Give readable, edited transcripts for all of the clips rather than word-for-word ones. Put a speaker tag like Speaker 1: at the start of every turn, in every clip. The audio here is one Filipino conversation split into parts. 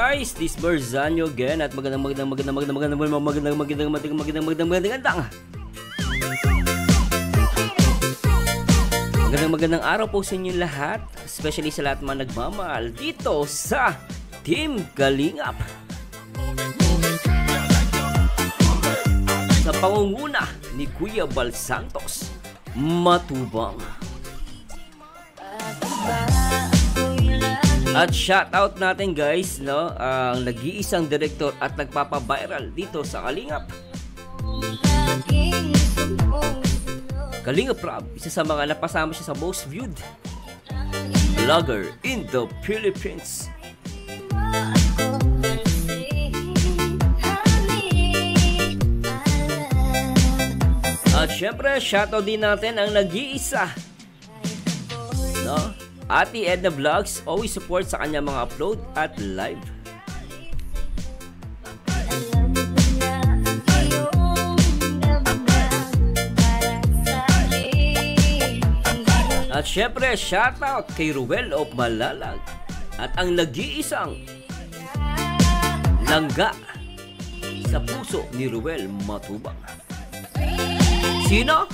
Speaker 1: guys? This Berzanyo again at magandang araw po sa inyo lahat, especially sa lahat mga nagmamahal dito sa Team Kalingap. Sa pangunguna ni Kuya Bal Santos Matubang. At shoutout natin guys, no, ang nag-iisang direktor at nagpapa-viral dito sa Kalingap. Kalingap Rob, isa sa mga napasama siya sa most viewed vlogger in the Philippines. At syempre, shoutout din natin ang nag-iisa, no, Ate Edna Vlogs, always support sa kanya mga upload at live. At syempre, shoutout kay Ruel of Malalag at ang nag-iisang langga sa puso ni Ruel Matubang. Sino?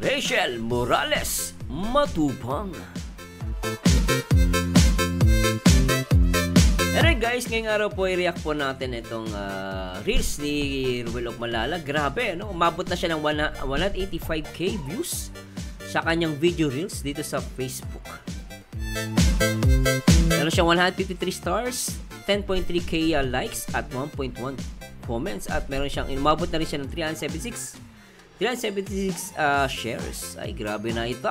Speaker 1: Rachel Morales Matubang. Alright guys, ngayong araw po i-react po natin itong reels ni Ruel of Malala. Grabe, no? Umabot na siya ng 185k views sa kanyang video reels dito sa Facebook. Meron siyang 153 stars, 10.3k likes at 1.1 comments, at meron siyang umabot na rin siya ng 376 shares. Ay, grabe na ito.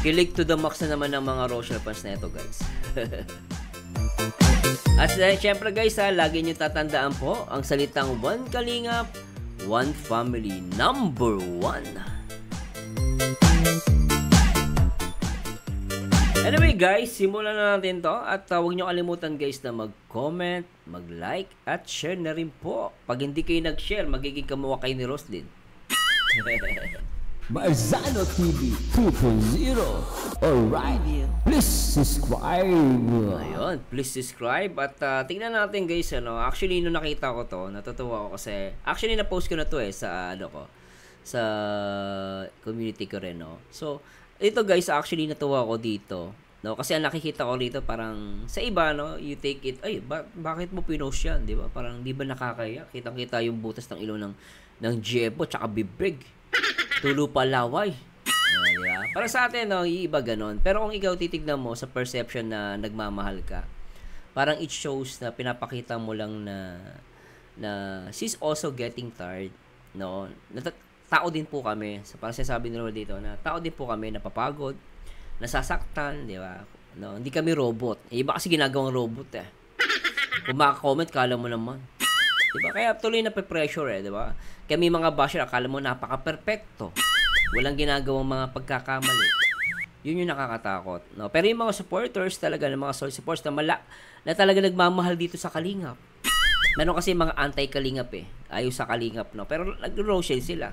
Speaker 1: Kilig to the max na naman ng mga Rochelle fans na ito guys. At syempre guys, lagi nyo tatandaan po ang salitang One Kalingap, One Family, number 1. Anyway guys, simulan na natin to, at huwag nyo kalimutan guys na mag-comment, mag-like at share na rin po. Pag hindi kayo nag-share, magiging kamuha kayo ni Roslyn.
Speaker 2: Berzanyo TV 2.0. Alright, please subscribe.
Speaker 1: Ayun, please subscribe. At tingnan natin guys, ano, actually nung nakita ko to, natutuwa ako kasi actually na-post ko na to sa sa community ko rin, no. So ito guys, actually natuwa ko dito, no, kasi ang nakikita ko dito parang sa iba, no, you take it, ay bakit mo pinost yan, di ba? Parang di ba nakakaya? Kitang-kita yung butas ng ilong ng Jebo tsaka bibig. Tulo pa laway. Diba? Para sa atin, no, iiba ganon. Pero kung ikaw titignan mo sa perception na nagmamahal ka, parang it shows na pinapakita mo lang na she's also getting tired, no. Tao din po kami. Parang sinasabi nila dito na tao din po kami, napapagod, nasasaktan, di ba? No, hindi kami robot. Iba kasi ginagawang robot eh. Kung maka-comment, kala mo naman. Di ba? Kaya tuloy na pe-pressure di ba? Kami mga basher, akala mo napaka-perfecto. Walang ginagawang mga pagkakamali. Yun yung nakakatakot. No? Pero yung mga supporters talaga, ng mga solid supporters na talaga nagmamahal dito sa Kalingap. Meron kasi mga anti-Kalingap eh. Ayaw sa Kalingap, no? Pero nag-Rochelle sila.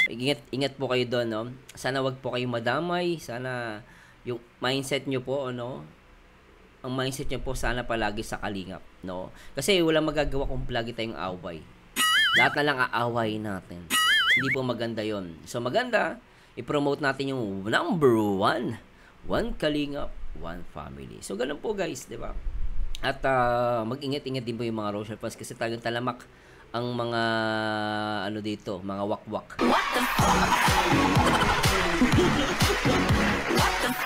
Speaker 1: Ingat po kayo doon, no? Sana wag po kayong madamay. Sana yung mindset nyo po, ano, ang mindset nyo po sana palagi sa Kalingap, no? Kasi walang magagawa kung palagi tayong away. Lahat na lang aaway natin. Hindi po maganda yon. So maganda, i-promote natin yung number 1. One Kalingap, One Family. So ganun po guys, di ba? At mag-ingat-ingat din po yung mga Rochelle fans kasi talagang talamak ang mga ano dito, mga wakwak.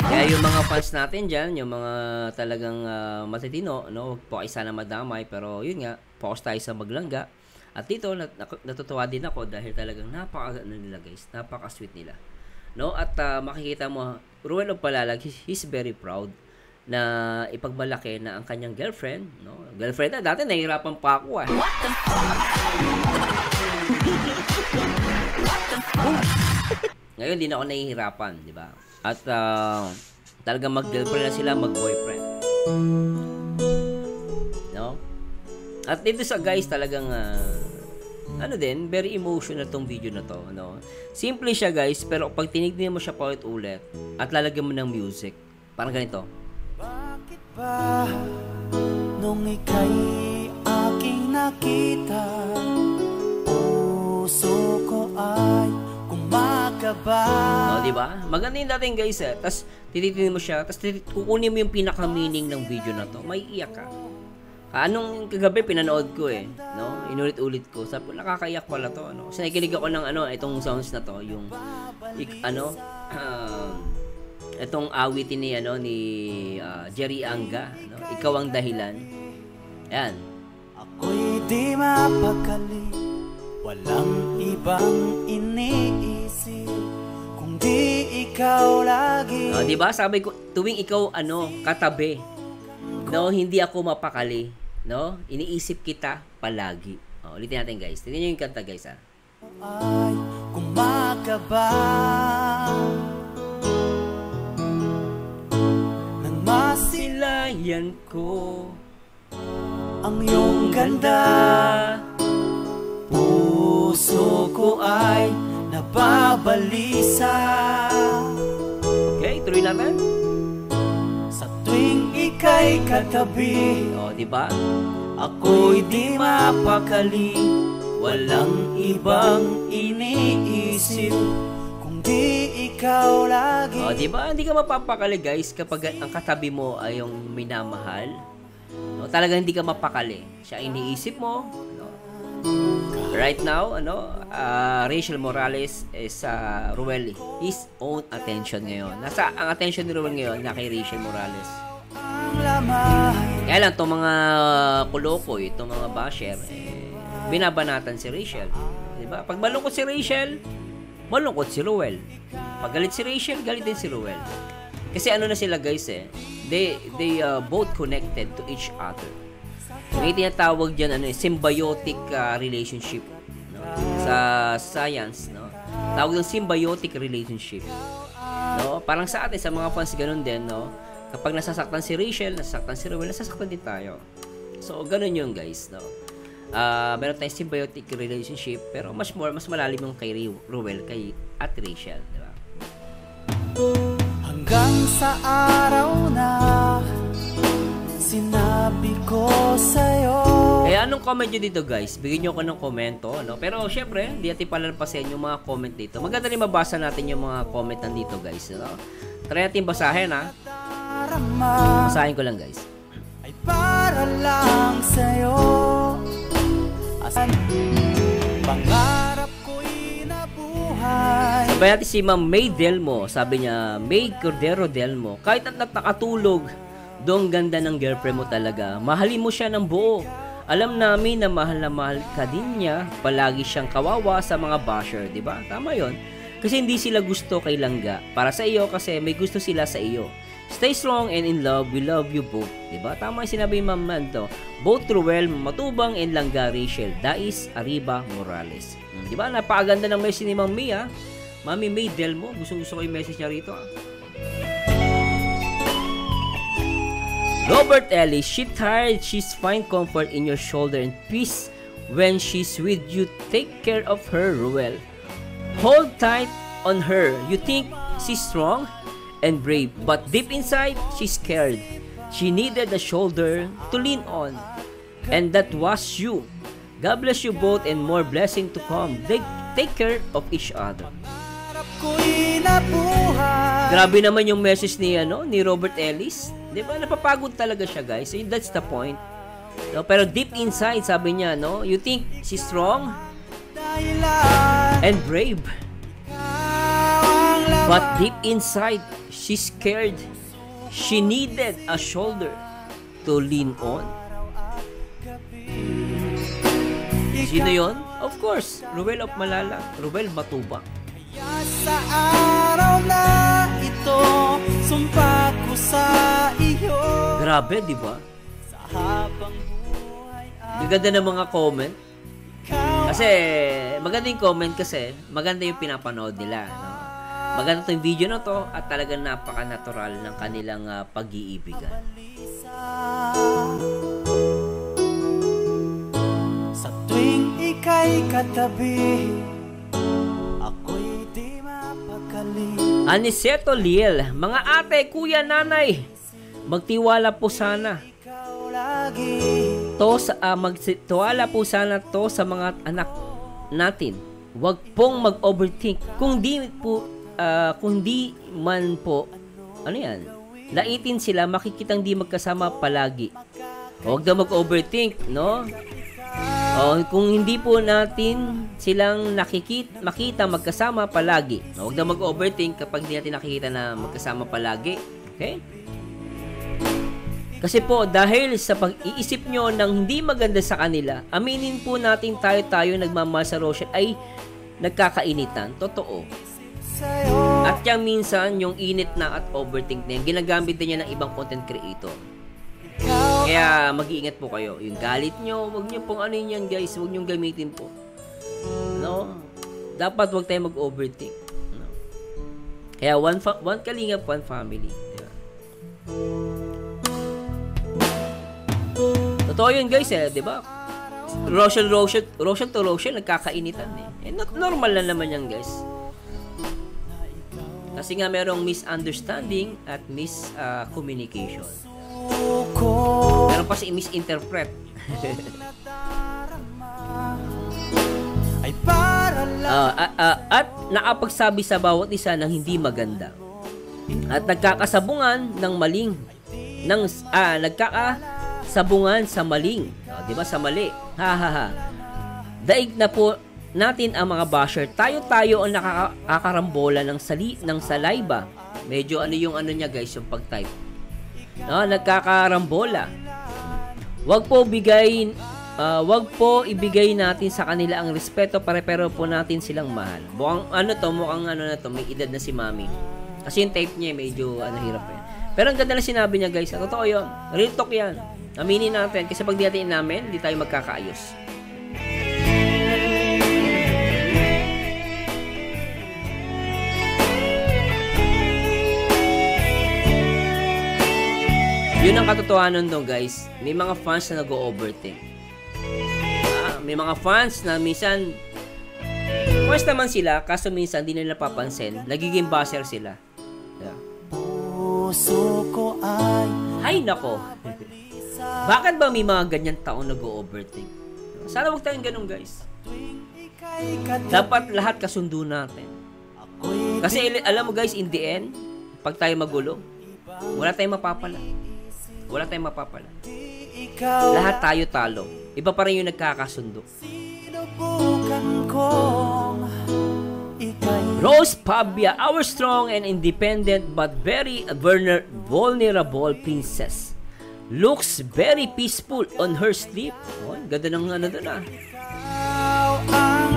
Speaker 1: Kaya yung mga fans natin dyan, yung mga talagang matitino, no, huwag po kayo sana madamay, pero yun nga, focus tayo sa maglangga. At dito, natutuwa din ako dahil talagang nila guys, napaka-sweet nila. No? At makikita mo, Ruel of Malalag, he's very proud na ipagmalaki na ang kanyang girlfriend, no? Girlfriend na, dati nahihirapan pa ako eh. Ngayon, di na ako nahihirapan, di ba? At talagang mag-girlfriend na sila, mag-boyfriend. No? At dito sa guys, talagang ano din, very emotional tong video na to, no? Simple siya guys, pero pag tinignan mo siya paulit-ulit at lalagyan mo ng music, Parang ganito.
Speaker 3: Bakit ba nung ika'y aking nakita, puso ko ay kumakaba?
Speaker 1: O, diba? Maganda yung dating guys eh. Tapos tititin mo siya, tapos kukunin mo yung pinaka-meaning ng video na to. May iyak ka. Anong kagabi pinanood ko eh, no? Inulit-ulit ko. Sabi ko, nakakaiyak pala to, ano? Kasi nakikinig ako ng itong sounds na to, yung itong awitin ni Jerry Anga, no? Ikaw ang dahilan. Ayan.
Speaker 3: Ako'y di mapakali, walang ibang iniisip, kung di ikaw lagi.
Speaker 1: Diba? Sabi ko, tuwing ikaw katabi, no, hindi ako mapakali. No? Iniisip kita palagi. Ulitin natin guys. Tingnan nyo yung kanta guys ha.
Speaker 3: Ay kumakaba nang masilayan ko ang iyong ganda, puso ko ay nababalisa.
Speaker 1: Okay, tuloy natin.
Speaker 3: Sa tuwing ika'y katabi,
Speaker 1: diba?
Speaker 3: Ako'y di mapakali, walang ibang iniisip, kung di ikaw lagi.
Speaker 1: Diba? Hindi ka mapapakali guys kapag ang katabi mo ay yung minamahal. No, talagang hindi ka mapakali. Siya iniisip mo. No? Right now, Rachel Morales is Ruel his own attention ngayon. Ang attention ni Ruel ngayon na kay Rachel Morales. Kaya lang, itong mga kulokoy, itong mga basher, binabanatan si Rachel. Diba? Pag malungkot si Rachel, malungkot si Ruel. Pag galit si Rachel, galit din si Ruel. Kasi na sila guys they both connected to each other. May tinatawag dyan, symbiotic relationship. No? Sa science, no? Tawag ng symbiotic relationship. No? Parang sa atin, sa mga fans, ganun din, no? Kapag nasasaktan si Rachel, nasasaktan si Ruel, nasasaktan din tayo. So, ganun yun guys, no? Meron tayong symbiotic relationship, pero mas malalim yung kay Ruel, kay at Rachel, di ba?
Speaker 3: Hanggang sa araw na sinabi ko sa'yo.
Speaker 1: Kaya anong comment nyo dito guys? Bigyan nyo ako ng komento, no? Pero syempre, hindi natin palalampasin yung mga comment dito. Maganda rin mabasa natin yung mga comment nandito guys, no? Try natin basahin ha. Basahin ko lang guys.
Speaker 3: Ay para lang sa'yo, asan pangarap ko'y nabuhay.
Speaker 1: Sabay natin si Ma'am May Delmo. Sabi niya, May Cordero Delmo, kahit at nakatulog, dong ganda ng girlfriend mo talaga. Mahalin mo siya ng buo. Alam namin na mahal ka din niya. Palagi siyang kawawa sa mga basher, di ba? Tama yon. Kasi hindi sila gusto kay Langga. Para sa iyo kasi may gusto sila sa iyo. Stay strong and in love. We love you both. Diba? Tama yung sinabi ni Ma'am Mando. Both Ruel, Matubang, and Langga Rachel. Dais Arriba Morales. Diba? Napakaganda ng message ni Ma'am Mia. Mami May Delmo. Gusto ko yung message niya rito. Robert Ellis. She tired. She's find comfort in your shoulder and peace when she's with you. Take care of her, Ruel. Hold tight on her. You think she's strong and brave, but deep inside, she's scared. She needed a shoulder to lean on, and that was you. God bless you both and more blessing to come. They take care of each other. Grabe naman yung message ni Robert Ellis. Di ba? Napapagod talaga siya, guys. So, that's the point. No, pero deep inside, sabi niya, you think she's strong and brave. But deep inside, she's scared. She needed a shoulder to lean on. Sino yon? Of course, Ruel of Malala. Ruel Matubang.
Speaker 3: Sa araw na ito, sumpa ko sa iyo.
Speaker 1: Grabe, di ba?
Speaker 3: Sa habang buhay ay
Speaker 1: ganda ng mga comment. Kasi, maganda yung comment kasi, maganda yung pinapanood nila. No? Maganda itong video na to at talagang napaka-natural ng kanilang pag-iibigan.
Speaker 3: Sa tuwing ika'y katabi, ako'y di mapakali.
Speaker 1: Aniceto Liel, mga ate, kuya, nanay, magtiwala po sana. Magtiwala po sana to sa mga anak natin. Huwag pong mag-overthink. Kung di man po, ano yan, laitin sila, makikitang di magkasama palagi. Huwag daw mag-overthink, no? O, kung hindi po natin silang makita magkasama palagi. Huwag daw mag-overthink kapag hindi natin nakikita na magkasama palagi. Okay? Kasi po, dahil sa pag-iisip nyo ng hindi maganda sa kanila, aminin po natin tayo nagmamahal sa Rochelle ay nagkakainitan. Totoo. At yung minsan, yung init na at overthink na yan, ginagamit din niya ng ibang content creator. Kaya mag-iingat po kayo. Yung galit nyo, wag nyo pong ano yan guys, wag nyo gamitin po. No? Dapat wag tayo mag-overthink. No? Kaya one kalingap, one family. Diba? Totoo yun guys di ba? Rochelle to Rochelle, nagkakainitan normal na naman yan guys. Kasi nga merong misunderstanding at miscommunication. Meron pa si misinterpret. At nakapagsabi sa bawat isa ng hindi maganda. At nagkakasabungan ng maling nagkakasabungan sa maling. Di ba sa mali? Daig na po natin ang mga basher. Tayo ang nakakarambola ng saliba. Medyo ano yung ano niya guys, yung pag-type. No, nagkakarambola. Wag po ibigay natin sa kanila ang respeto, pero po natin silang mahal. Mukhang may edad na si Mami. Kasi yung type niya medyo hirap Pero ang ganda na sinabi niya guys, totoo yun. Real talk yan. Aminin natin kasi pag di natin inamin, hindi tayo magkakaayos. Yun ang katotohanan doon guys. May mga fans na nag-overthink. May mga fans na minsan first naman sila, kaso minsan di nila napapansin. Nagiging buzzer sila. Yeah. Hay nako. Bakit ba may mga ganyan taong nag-overthink? Sana wag tayong ganun guys. Dapat lahat kasundo natin. Kasi alam mo guys, in the end, pag tayo magulo, wala tayong mapapala. Lahat tayo talo. Iba pa rin yung nagkakasundo. Rose Pabia, our strong and independent but very vulnerable princess, looks very peaceful on her sleep. Oh, ganda ng ano doon
Speaker 3: ang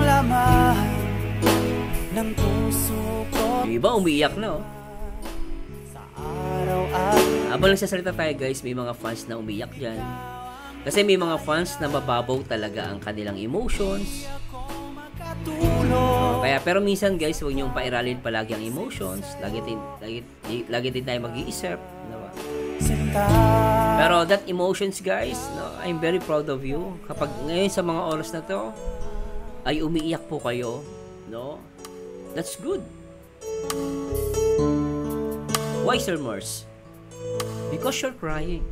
Speaker 3: laman ng puso ko.
Speaker 1: Iba umiiyak na Habang nagsasalita tayo guys, may mga fans na umiyak dyan. Kasi may mga fans na mababaw talaga ang kanilang emotions. Kaya pero minsan guys, huwag niyong pairalin palagi ang emotions. Lagi din tayo mag-iisip. Diba? Pero that emotions guys, I'm very proud of you. Kapag ngayon sa mga oras na to, ay umiiyak po kayo. That's good. Why Sir Mars? Because you're crying.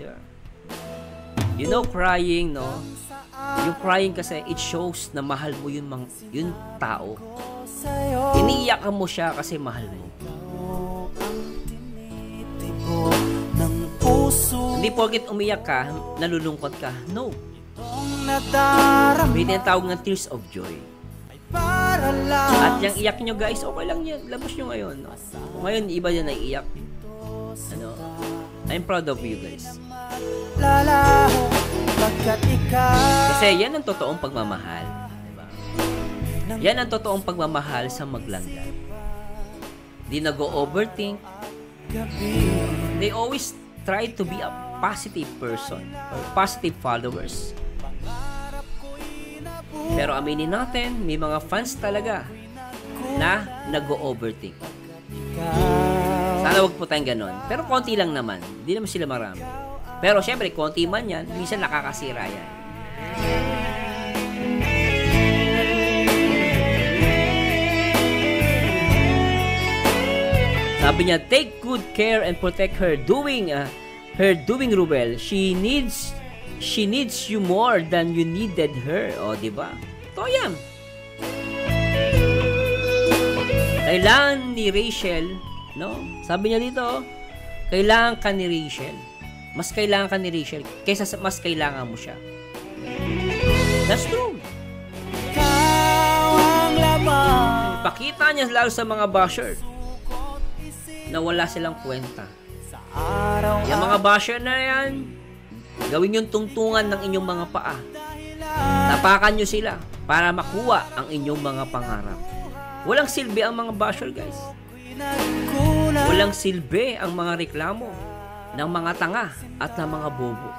Speaker 1: Yeah. You know crying, Yung crying kasi it shows na mahal mo yun tao. Iniiyak mo siya kasi mahal mo. Hindi porket umiyak ka, nalulungkot ka. No. May tinatawag ng tears of joy. At yung iyak nyo guys, okay lang yan. Labas nyo ngayon. Ngayon, iba yan na iiyak. I'm proud of you guys. Kasi yan ang totoong pagmamahal. Diba? Yan ang totoong pagmamahal sa maglanggan. Di nag-overthink. They always try to be a positive person or positive followers. Pero aminin natin, may mga fans talaga na nag-overthink. Sana wag po tayong ganon. Pero konti lang naman. Hindi naman sila marami. Pero syempre, konti man yan, minsan nakakasira yan. Sabi niya, take good care and protect her doing Ruel. She needs you more than you needed her. O, diba? Ito yan. Kailangan ni Rachel, no? Sabi niya dito, kailangan ka ni Rachel. Mas kailangan ka ni Rachel kaysa mas kailangan mo siya. That's true. Pakita niya lalo sa mga basher na wala silang kwenta. Yung mga basher na yan, gawin yung tungtungan ng inyong mga paa. Tapakan nyo sila para makuha ang inyong mga pangarap. Walang silbi ang mga basher, guys. Walang silbi ang mga reklamo ng mga tanga at ng mga bobo.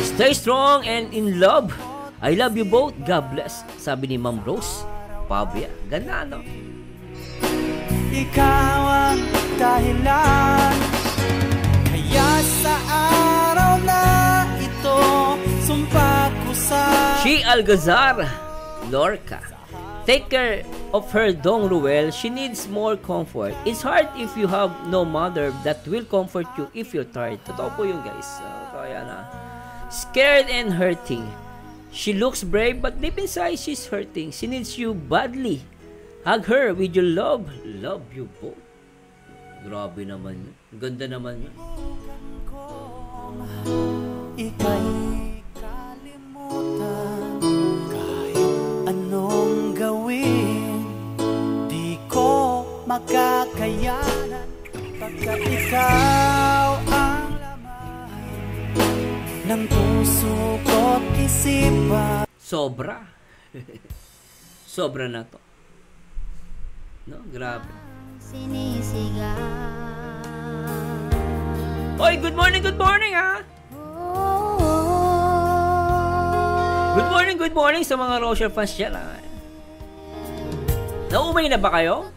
Speaker 1: Stay strong and in love. I love you both. God bless. Sabi ni Ma'am Rose Pabia. Ganda, no?
Speaker 3: Ikaw ang dahilan, kaya sa araw na ito, sumpa ko sa...
Speaker 1: She Algazar Lorca. Take care of her, Dong Ruel. She needs more comfort. It's hard if you have no mother that will comfort you if you're tired. Totoo po yun, guys. Kaya na. Scared and hurting. She looks brave but deep inside she's hurting. She needs you badly. Hug her with your love. Love you both. Grabe naman yun. Ganda naman yun.
Speaker 3: Ika'y kalimutan kahit anong gawin, di ko makakayanan pagkat ikaw ang laman ng puso ko't isipan.
Speaker 1: Sobra. Sobra na to. No, grabe. Oy, good morning ha. Good morning sa mga Rochelle fans dyan ha. Naumay na ba kayo?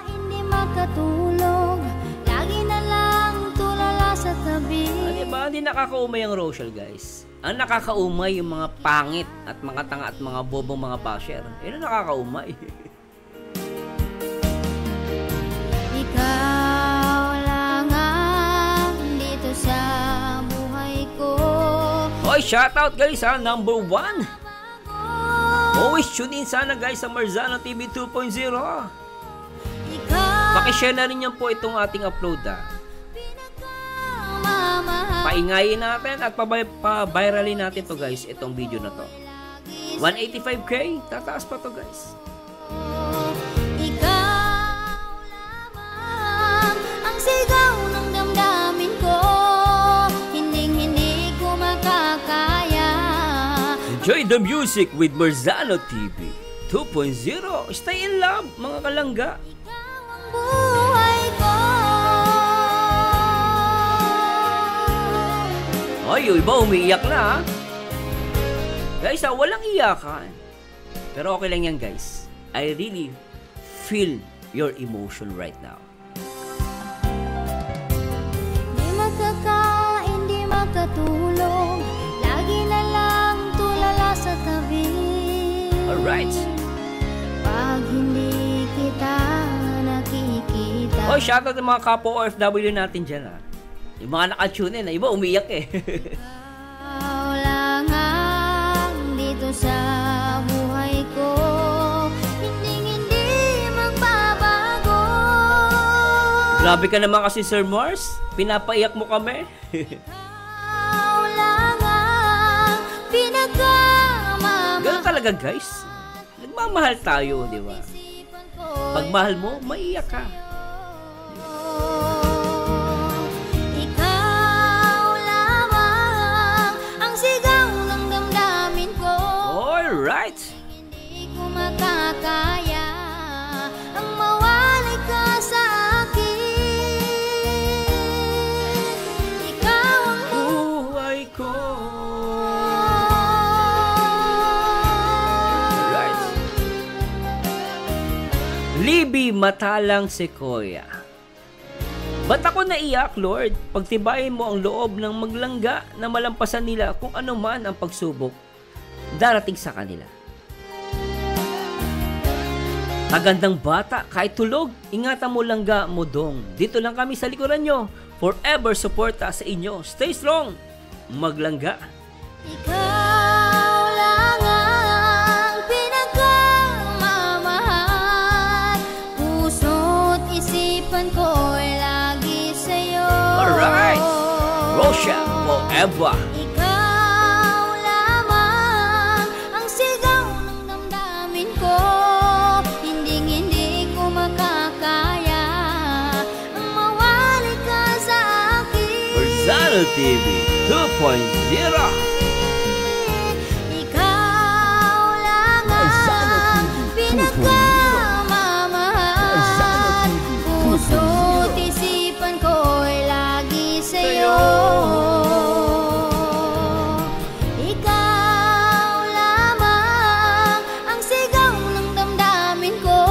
Speaker 4: Hindi makatulog, lagi na lang tulala sa tabi.
Speaker 1: Diba? Hindi nakakaumay ang Rochelle, guys. Ang nakakaumay yung mga pangit at mga tanga at mga bobong mga basher. Yun ang nakakaumay.
Speaker 4: Ikaw lang ang dito sa buhay ko.
Speaker 1: Hoy, shoutout guys ha, number 1. Always tune in sana guys sa Marzano TV 2.0 ha. Pakishare na rin yan po itong ating upload ha. Paingayin natin at pa-viralin natin to guys, itong video na to. 185k, tataas pa to guys.
Speaker 4: Sigaw ng damdamin ko, hindi ko makakaya.
Speaker 1: Enjoy the music with Marzano TV 2.0. Stay in love, mga kalangga.
Speaker 4: Ikaw ang buhay ko.
Speaker 1: Ay, yung iba umiiyak na ha. Guys, walang iyakan. Pero okay lang yan guys. I really feel your emotion right now.
Speaker 4: Hindi makatulog, lagi na lang tulala sa tabi.
Speaker 1: Alright.
Speaker 4: Pag hindi kita nakikita.
Speaker 1: Oh, shoutout ng mga kapwa OFW natin dyan ha. Yung mga nakatune in, iba umiyak eh.
Speaker 4: Ikaw lang ang dito sa buhay ko, hindi magbabago.
Speaker 1: Grabe ka naman kasi Sir Mars, pinapaiyak mo kami.
Speaker 4: Ikaw lang ang pinakamamahal.
Speaker 1: Ganun talaga guys. Nagmamahal tayo, di ba? Pag mahal mo, maiyak ka.
Speaker 4: Ikaw lamang ang sigaw ng damdamin ko.
Speaker 1: Alright.
Speaker 4: Hindi ko makakaya ang mawali ka sa akin. Ikaw ang
Speaker 1: Buhay ko. Alright. Libby Matalang Sequoia. Ba't ako naiyak, Lord? Pagtibayin mo ang loob ng maglangga na malampasan nila kung ano man ang pagsubok. darating sa kanila. Magandang bata, kahit tulog, ingatan mo langga mo dong. Dito lang kami sa likuran nyo. Forever suporta sa inyo. Stay strong, maglangga.
Speaker 4: Ikaw lang ang pinakamamahal. Puso't isipan ko'y lagi sa'yo.
Speaker 1: Alright, Rochelle forever.
Speaker 4: Ikaw lamang ang sigaw ng damdamin ko. Hinding-hindi ko makakaya ang mawali ka sa akin.
Speaker 1: Versatile TV 2.0.
Speaker 4: Ikaw lang ang pinakamamahal. Puso't isipan ko'y lagi sa'yo. Ikaw lamang ang sigaw ng damdamin ko.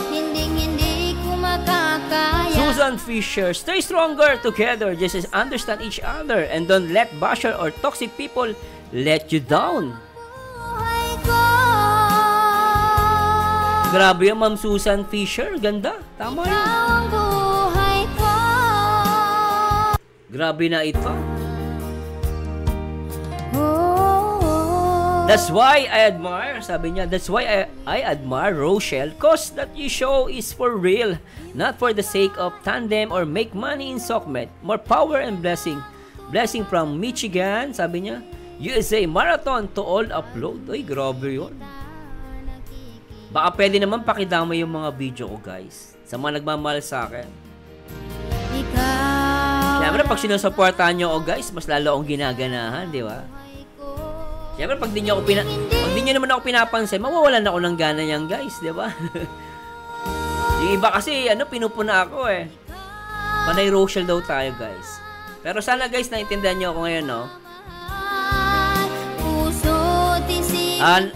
Speaker 4: Hinding-hindi ko makakaya.
Speaker 1: Susan Fisher, stay stronger together. Just understand each other and don't let basher or toxic people let you down.
Speaker 4: Buhay ko.
Speaker 1: Grabe yung Ma'am Susan Fisher. Ganda. Tama yun.
Speaker 4: Ikaw ang buhay ko.
Speaker 1: Grabe na ito.
Speaker 4: Oh.
Speaker 1: That's why I admire, sabi niya, that's why I admire Rochelle, cause that you show is for real, not for the sake of tandem or make money in Sokmed. More power and blessing. Blessing from Michigan, sabi niya, USA Marathon to all upload. Ay, grabe yun. Baka pwede naman pakidama yung mga video ko, guys, sa mga nagmamahal sa akin.
Speaker 4: Ikaw.
Speaker 1: Siyempre, pag sinusuportahan nyo ako, guys, mas lalo akong ginaganahan, di ba? Siyempre, pag di nyo naman ako pinapansin, mawawalan ako ng gana niyan, guys, di ba? Yung iba kasi, pinupuna ako eh. Panay Rochelle daw tayo, guys. Pero sana, guys, naintindihan nyo ako ngayon, no?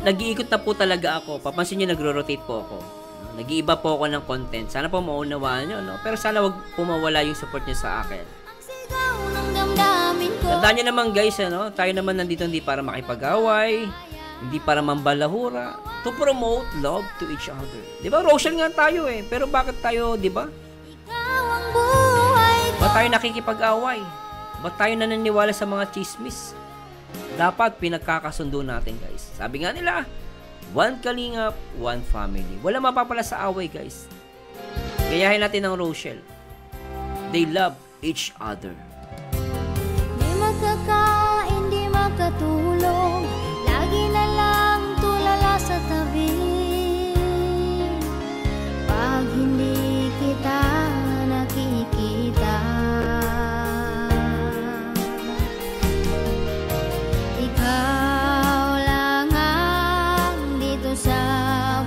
Speaker 1: Nag-iikot na po talaga ako. Papansin nyo, nagro-rotate po ako. Nag-iiba po ako ng content. Sana po maunawaan nyo, no? Pero sana wag pumawala yung support nyo sa akin. Tandaan nyo naman, guys, tayo naman nandito hindi para makipag-away, hindi para mambalahura, to promote love to each other. Diba? Rochelle nga tayo eh. Pero bakit tayo, diba? Ba't tayo nakikipag-away? Ba't tayo naniniwala sa mga chismis? Dapat pinagkakasundo natin, guys. Sabi nga nila, one kalingap, one family. Wala mapapala sa away, guys. Gayahin natin ang Rochelle. They love each other.
Speaker 4: Di magkakain, di makatulog, lagi na lang tulala sa tabi. Pag hindi kita nakikita, ikaw lang ang dito sa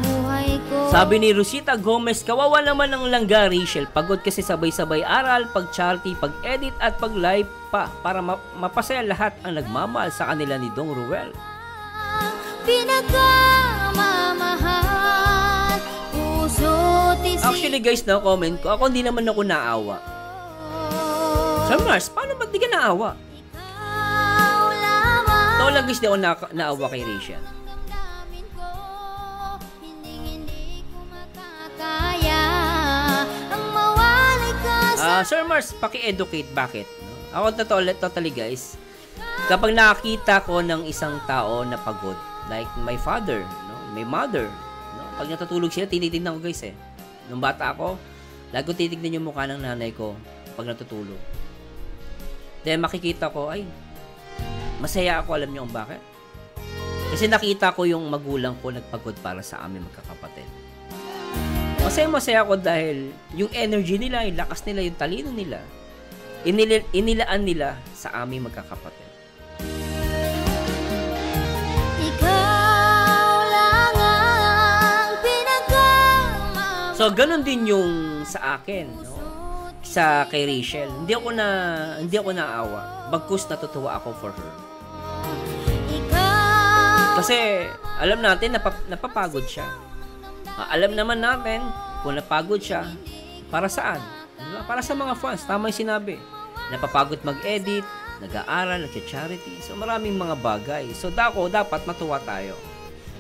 Speaker 4: buhay ko.
Speaker 1: Sabi ni Rosita Gomez, kawawa naman ang langga, Rachel. Pagod kasi sabay-sabay aral, pag-charity, pag-edit at pag-live pa para mapasaya lahat ang nagmamahal sa kanila ni Dong Ruel.
Speaker 4: Pinakamamahal, puso't isip.
Speaker 1: Actually, guys, na comment ko, ako hindi naman ako naawa. Sir Mars, paano ba't di ka naawa?
Speaker 4: Ikaw lamang.
Speaker 1: Ito lang, guys, di ako naawa kay Rachel.
Speaker 4: Damdamin ko, hinding-hindi ko makakaya ang mawali ka sa
Speaker 1: Sir Mars, paki-educate bakit? No? Ako totally, guys, kapag nakakita ko ng isang tao na pagod, like my father, no? My mother, no? Pag natutulog sila, tinitignan ko, guys, eh. Nung bata ako, lagi ko titignan yung mukha ng nanay ko pag natutulog. Then makikita ko, ay, masaya ako, alam niyo kung bakit? Kasi nakita ko yung magulang ko nagpagod para sa amin magkakapatid. Masaya ako dahil yung energy nila, yung lakas nila, yung talino nila, inilaan nila sa aming magkakapatid.
Speaker 4: ikaw lang ang pinakamamahal.
Speaker 1: So, ganun din yung sa akin, no? Sa kay Rachel. Hindi ako naawa. Bagkus natutuwa ako for her.
Speaker 4: Ikaw.
Speaker 1: Kasi, alam natin, napapagod siya. Alam naman natin, kung napagod siya, para saan? Diba? Para sa mga fans. Tama yung sinabi. Napapagod mag-edit, nag-aaral, nag-charity. So, maraming mga bagay. So, dapat matuwa tayo.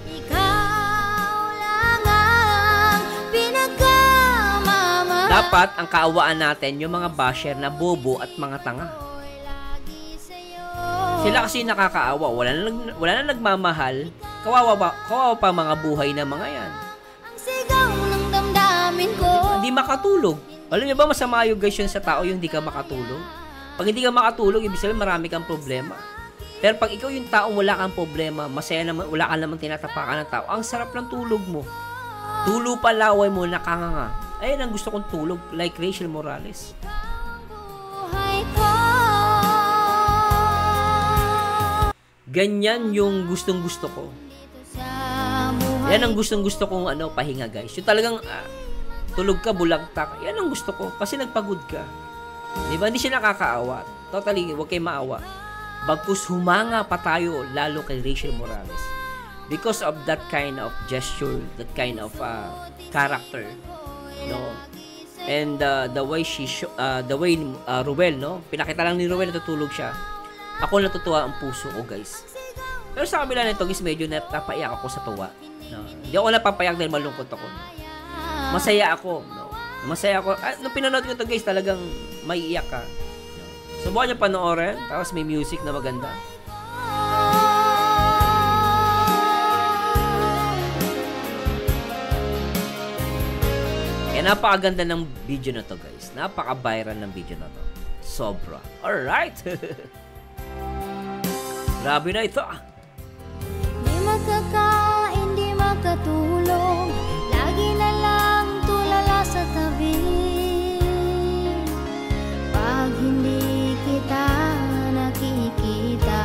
Speaker 4: Ikaw lang ang pinagkamamahal.
Speaker 1: Dapat ang kaawaan natin yung mga basher na bobo at mga tanga. Sila kasi nakakaawa. Wala na nagmamahal. Kawawa pa mga buhay na mga yan.
Speaker 4: Ang sigaw ng damdamin ko.
Speaker 1: Hindi makatulog. Alam niyo ba masama yung guys yun sa tao yung hindi ka makatulog? Pag hindi ka makatulog, ibig sabihin marami kang problema. Pero pag ikaw yung taong wala kang problema, masaya naman, wala ka naman tinatapakan ng tao, ang sarap ng tulog mo. Tulo pa laway mo, nakanganga. Ayun ang gusto kong tulog, like Rachel Morales.
Speaker 4: Buhay ko.
Speaker 1: Ganyan yung gustong-gusto ko.
Speaker 4: Sa buhay.
Speaker 1: Yan ang gustong-gusto kong pahinga guys. Yung talagang tulog ka, bulagtak. Yan ang gusto ko kasi nagpagod ka. Diba? Hindi siya nakakaawa. Totally, huwag kayo maawa. Bagkus humanga pa tayo lalo kay Rachel Morales. Because of that kind of gesture, that kind of character. No? And the way Ruel, no? Pinakita lang ni Ruel natutulog siya. Ako natutuwa ang puso ko, guys. Pero sa kabila nito, guys, medyo napapaiyak ako sa tuwa. No? Hindi ako napapaiyak dahil malungkot ako. No? Masaya ako. No? Masaya ako. Nung pinanood ko ito, guys, talagang may iyak ka. No? Subukan niyo panoorin. Tapos may music na maganda. Kaya napakaganda ng video na to, guys. Napaka-viral ng video na to. Sobra. Alright! Grabe na ito.
Speaker 4: Di makakain, di makatulog. Lagi na lang tulala sa tabi. Pag hindi kita nakikita.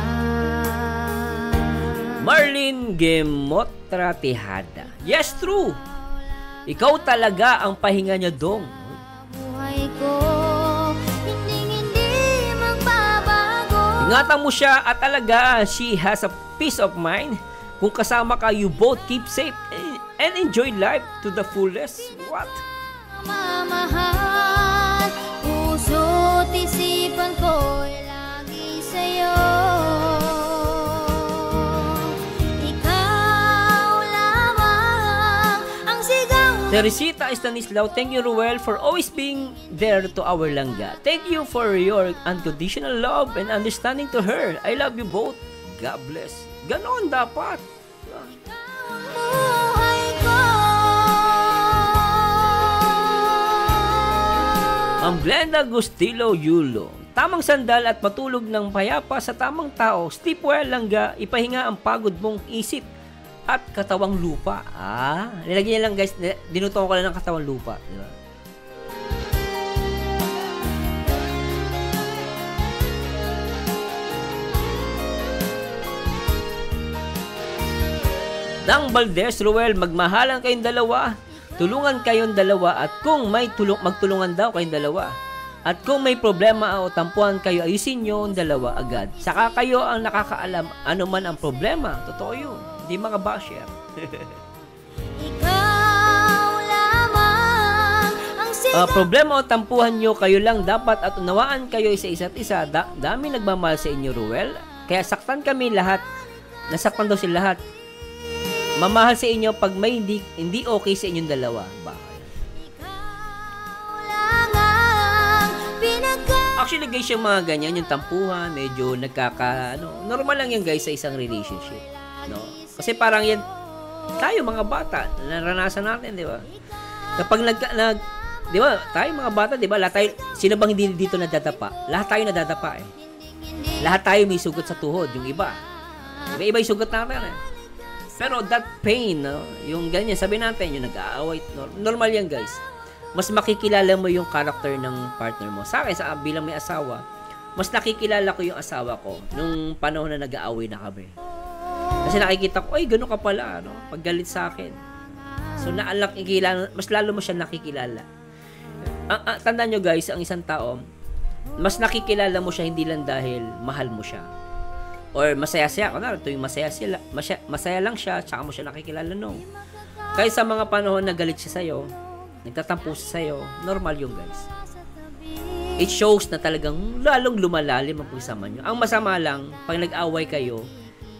Speaker 1: Marlene Gemotra Tejada. Yes, true. Ikaw talaga ang pahinga niya, Dong.
Speaker 4: Buhay ko, hindi magbabago.
Speaker 1: Ingatan mo siya at alagaan. She has a peace of mind. Kung kasama ka, you both keep safe and enjoy life to the fullest. What?
Speaker 4: Mamahal, puso't isipan ko'y lagi sa'yo. Ikaw lamang ang sigaw.
Speaker 1: Teresita Estanislao, thank you, Ruel, for always being there to our langga. Thank you for your unconditional love and understanding to her. I love you both. God bless. Ganon dapat.
Speaker 4: Buhay ko.
Speaker 1: Ang Glenda Gustilo Yulo. Tamang sandal at matulog ng payapa sa tamang tao. Sleep well, langga. Ipahinga ang pagod mong isip at katawang lupa. Nilagyan niya lang, guys. Dinutukan ko lang ng katawang lupa. Di ba? Dang Valdez, Ruel, magmahalan kayong dalawa. Tulungan kayong dalawa at kung may magtulungan daw kayong dalawa. At kung may problema o tampuhan kayo, ayusin nyo ang dalawa agad. Saka kayo ang nakakaalam ano man ang problema. Totoo yun. Hindi mga basher.
Speaker 4: Ikaw lamang ang sigaw.
Speaker 1: Problema o tampuhan nyo, kayo lang dapat at unawaan kayo isa-isa't isa. Dami nagmamahal sa inyo, Ruel. Kaya saktan kami lahat. Nasaktan daw sila lahat. Mamahal sa inyo pag may hindi okay sa inyong dalawa. Actually, guys, yung mga ganyan, yung tampuhan, medyo normal lang yan, guys, sa isang relationship. No? Kasi parang yan, tayo mga bata, naranasan natin, di ba? Kapag di ba, tayo mga bata, di ba, lahat tayo, sino bang hindi dito nadadapa? Lahat tayo nadadapa, eh. Lahat tayo may sugat sa tuhod, yung iba. Iba yung sugat natin, eh. Pero that pain, no? Yung ganyan, sabi natin, yung nag-aaway, normal yan, guys. Mas makikilala mo yung character ng partner mo. Sa akin, bilang may asawa, mas nakikilala ko yung asawa ko nung panahon na nag-aaway na kami. Kasi nakikita ko, ay, gano'n ka pala, no? Paggalit sa akin. So, mas lalo mo siya nakikilala. Tandaan nyo, guys, ang isang tao, mas nakikilala mo siya hindi lang dahil mahal mo siya. Or masaya-saya. Kunwari, tuwing masaya lang siya, tsaka mo siya nakikilala, no. Kaya sa mga panahon na galit siya sa'yo, nagtatampo siya sa'yo, normal yung guys. it shows na talagang lalong lumalalim ang pagsama nyo. Ang masama lang, pag nag-away kayo,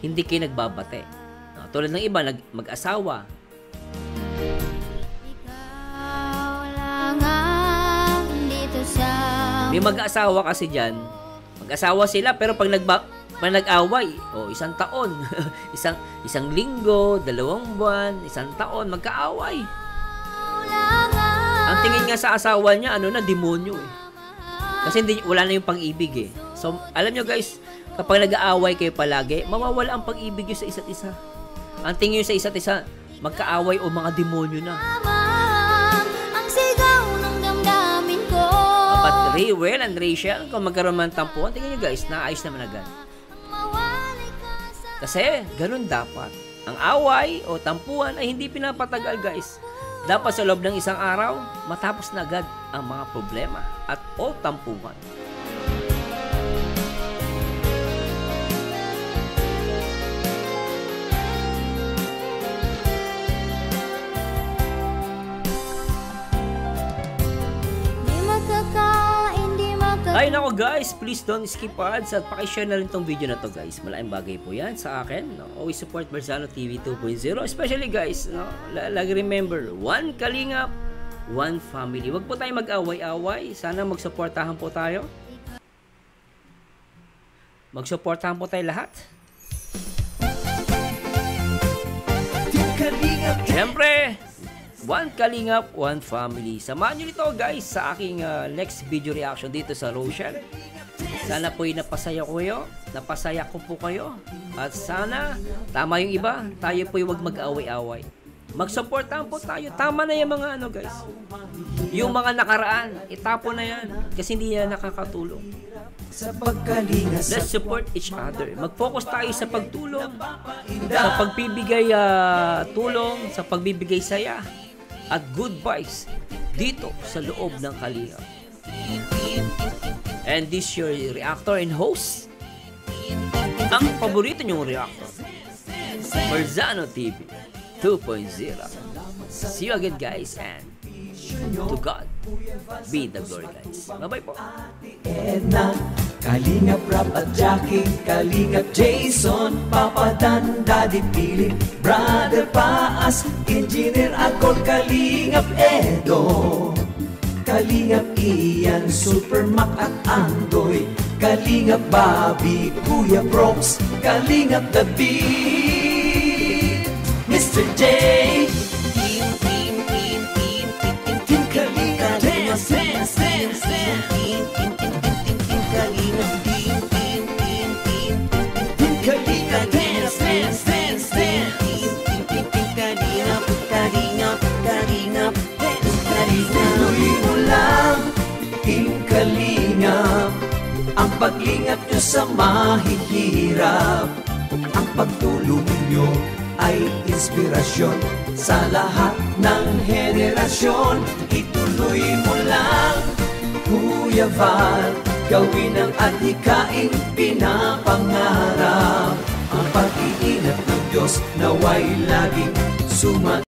Speaker 1: hindi kayo nagbabate. Tulad ng iba, mag-asawa. May mag-asawa kasi dyan. Mag-asawa sila, pero pag nag-away, isang taon, isang linggo, 2 buwan, 1 taon, magkaaway. Ang tingin nga sa asawa niya, demonyo eh. Kasi wala na yung pag-ibig eh. So, alam nyo guys, kapag nag-aaway kayo palagi, mawawala ang pag-ibig nyo sa isa't isa. Ang tingin nyo sa isa't isa, magkaaway o mga demonyo na.
Speaker 4: Ang sigaw ng damdamin ko.
Speaker 1: But Will and Rachel, kung magkaroon man tampuan, tingin nyo guys, naayos naman agad. Kasi, ganun dapat. Ang away o tampuan ay hindi pinapatagal guys. Dapat sa loob ng 1 araw, matapos na agad ang mga problema at o tampuhan. Ay nako guys, please don't skip ads at pakishare na rin tong video na to guys. Malaking bagay po yan sa akin. Always support Barzano TV 2.0. Especially guys, lagi remember, 1 kalingap, 1 family. Huwag po tayo mag-away-away. Sana magsuportahan po tayo. Magsuportahan po tayo lahat. Siyempre, 1 kalingap, 1 family. Samahan nyo nito guys sa aking next video reaction dito sa Rochelle. Sana po'y napasaya ko kayo. Napasaya ko po kayo. At sana, tama yung iba, tayo po'y wag mag-away-away. Mag-supportahan po tayo. Tama na yung mga guys. Yung mga nakaraan, itapon na yan. Kasi hindi yan nakakatulong. Let's support each other. Mag-focus tayo sa pagtulong. Sa pagbibigay tulong. Sa pagbibigay saya. At good vibes dito sa loob ng Kalingap. And this your reactor and host, ang paborito nyong reactor, Barzano TV 2.0. See you again guys, and to God be the glory guys. Bye-bye po.
Speaker 3: Kalingap Rap at Jackie, Kalingap Jason, Papa Dan, Daddy Philip, Brother Paas, Engineer Agol, Kalingap Edo, Kalingap Ian, Super Mac at Andoy, Kalingap Bobby, Kuya Brooks, Kalingap David, Mr. J, Team Kalingap Dance, Dance, Dance, Dance, Kalingap, ang paglingap nyo sa mahihirap, ang pagtulong nyo ay inspirasyon sa lahat ng henerasyon. Ituloy mo lang, Kuya Val, gawin ang adhikaing pinapangarap. Ang pag-iingat ng Diyos naway laging sumagot.